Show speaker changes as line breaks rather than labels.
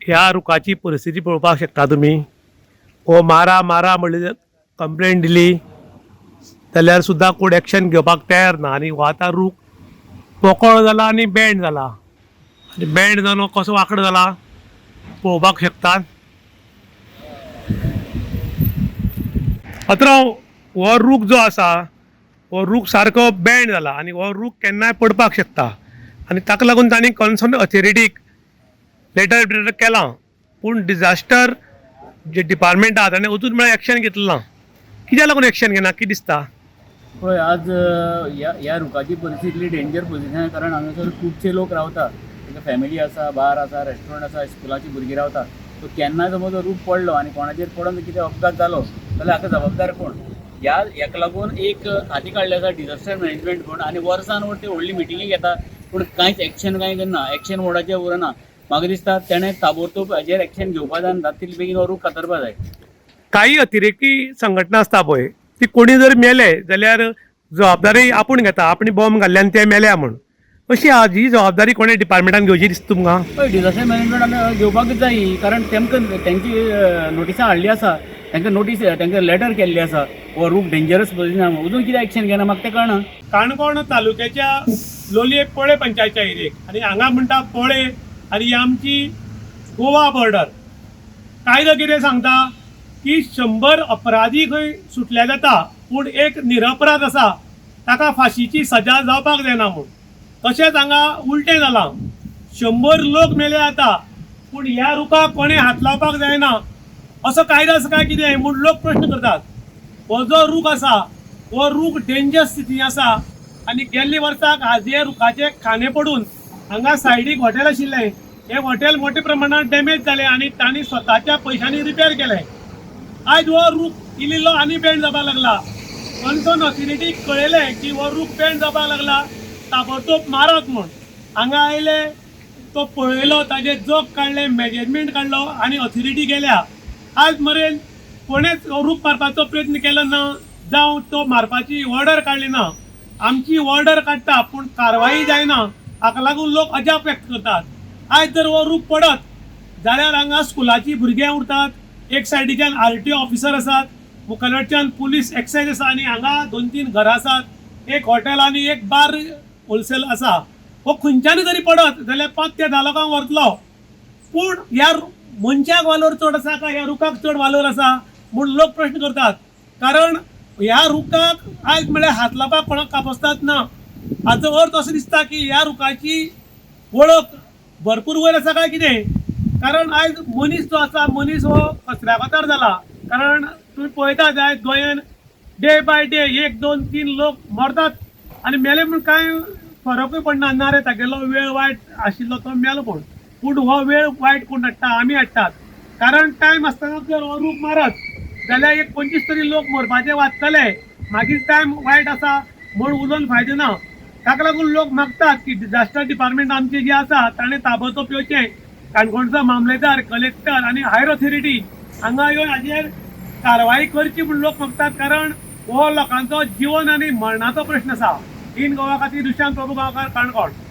ह्या रुखाची परिस्थिती पळोवपाक शकता तुमी. हो मारा मारा म्हणली कंप्लेंट दिली जाल्यार सुद्दां कोण एक्शन घेवपाक तयार ना. आनी हो आतां रूख पोकळ जाला आनी बँड जाला. आनी बँड जावन हो कसो वांकडो जाला पळोवपाक शकतात. पात्रांव, हो रूख जो आसा हो रूख सारको बँड जाला आनी हो रूख केन्नाय पडपाक शकता. आनी ताका लागून तांणी कन्सर्न ऑथॉरिटीक लेटर केलां, पूण डिजास्टर जे डिपार्टमेंट आहा ताणें अजून म्हळ्यार एक्शन घेतलें ना. कित्याक लागून एक्शन घेना कितें दिसता?
पळय, आज ह्या रुखाची परिस्थिती डेंजर पोजिशन, कारण हांगासर खुबशे लोक रावता. तांकां फॅमिली आसा, बार आसा, रेस्टॉरंट आसा, स्कुलाची भुरगीं रावता. सो केन्नाय समज रूख पडलो आनी कोणाचेर पडून कितें अपघात जालो जाल्यार हाका जबाबदार कोण? हेका लागून एक खाती काडली आसा डिजास्टर मॅनेजमेंट कोण, आनी वर्सान वर ते व्हडली मिटिंगी घेता पूण कांयच एक्शन करना. एक्शन मोडाचेर उरना. म्हाका दिसता तेणें ताबडतोब हाजेर एक्शन घेवपा जाय आनी जातले बेगीन हो रूख कातरपा जाय.
काही अतिरेकी संघटना आसता पळय, ती कोणी जर मेले जाल्यार जबाबदारी आपूण घेता. आपणी बॉम्ब घाल्ले आनी ते मेल्या म्हूण. अशी ही जबाबदारी कोणें डिपार्टमेंटान घेवची दिसता तुमकां?
पळय, डिजास्टर मॅनेजमेंट आमी घेवपाकूच जाय, कारण तेमकां तेंची नोटिसां हाडली आसा, तांकां लेटर केल्ली आसा हो रूख डेंजरस पोजिशन. अजून कितें एक्शन घेना म्हाका तें कळना.
काणकोण तालुक्याच्या लोलये पोळे पंचायतच्या एरियेक आनी हांगा म्हणटा पोळे आनी ही आमची गोवा बॉर्डर. कायदो कितें सांगता की 100 अपराधी खंय सुटले जाता पूण एक निरपराध आसा ताका फाशीची सजा जावपाक जायना म्हूण. तशेंच हांगा उलटें जालां. 100 लोक मेले जाता पूण ह्या रुखाक कोणें हात लावपाक जायना असो कायदो आसा काय कितें म्हूण लोक प्रश्न करतात. हो जो रूख आसा हो रूख डेंजर स्थितीन आसा. आनी गेल्ल्या वर्साक हाजे रुखाचे खाणे पडून हांगा सायडीक हॉटेल आशिल्लें, हे हॉटेल मोठ्या प्रमाणात डॅमेज जालें आनी तांणी स्वताच्या पयशांनी रिपेर केलें. आयज हो रूख इल्लो आनी बँड जावपाक लागला. कन्सर्न ऑथॉरिटीक कळयलें की हो रूख बँड जावपाक लागला, ताबडतोब मारत म्हूण. हांगा आयले, तो पळयलो, ताजे जोग काडले, मेजरमेंट काडलो आनी ऑथॉरिटी गेल्या. आज मेरेन कोणेच रूख मारपाचो प्रयत्न केलो ना, जावं तो मारपाची ऑर्डर काडली ना. आमची ऑर्डर काडटा पूण कारवाई जायना. हाका लागून लोक अजाप व्यक्त करतात. आयज जर हो रूख पडत जाल्यार हांगा स्कुलाची भुरगीं उरतात, एक सायडीच्यान RTO ऑफिसर आसात, मुखालकडच्यान पुलीस एक्सायज आसा आनी हांगा 2-3 घरां आसात, एक हॉटेल आनी एक बार होलसेल आसा. हो खंयच्यान जरी पडत जाल्यार 5 ते 10 लोकांक व्हरतलो. पूण ह्या मनशाक वालोर चड आसा काय ह्या रुखाक चड वालोर आसा म्हूण लोक प्रश्न करतात. कारण ह्या रुखाक आयज म्हळ्यार हात लावपाक कोणाक कापसतात ना. हाचो अर्थ असो दिसता की ह्या रुखाची वळख भरपूर वयर आसा काय कितें. कारण आयज मनीस जो आसा, मनीस हो कचऱ्या कातार जाला. कारण तुमी पळयतात आयज गोंयान डे बाय डे 1, 2, 3 लोक मरतात आनी मेले म्हूण कांय फरकूय पडना. ना रे तागेलो वेळ वायट आशिल्लो तो मेलो म्हूण. पूण हो वेळ वायट कोण हाडटा? आमी हाडटात. कारण टायम आसतना जर हो रूख मारत जाल्यार एक 25 तरी लोक मरपाचे वाचतले. मागीर टायम वायट आसा म्हूण उलोवन फायदो ना. ताका लागून लोक मागतात की डिजास्टर डिपार्टमेंट आमचे जे आसा ताणें ताबडतोब येवचें. काणकोणचो मामलेदार, कलेक्टर आनी हायर ऑथॉरिटी हांगा येवन हाजेर कारवाई करची म्हूण लोक मागतात. कारण हो लोकांचो जीवन आनी मरणाचो प्रश्न आसा. इन गोवा खातीर दुशांत प्रभू गांवकार, काणकोण.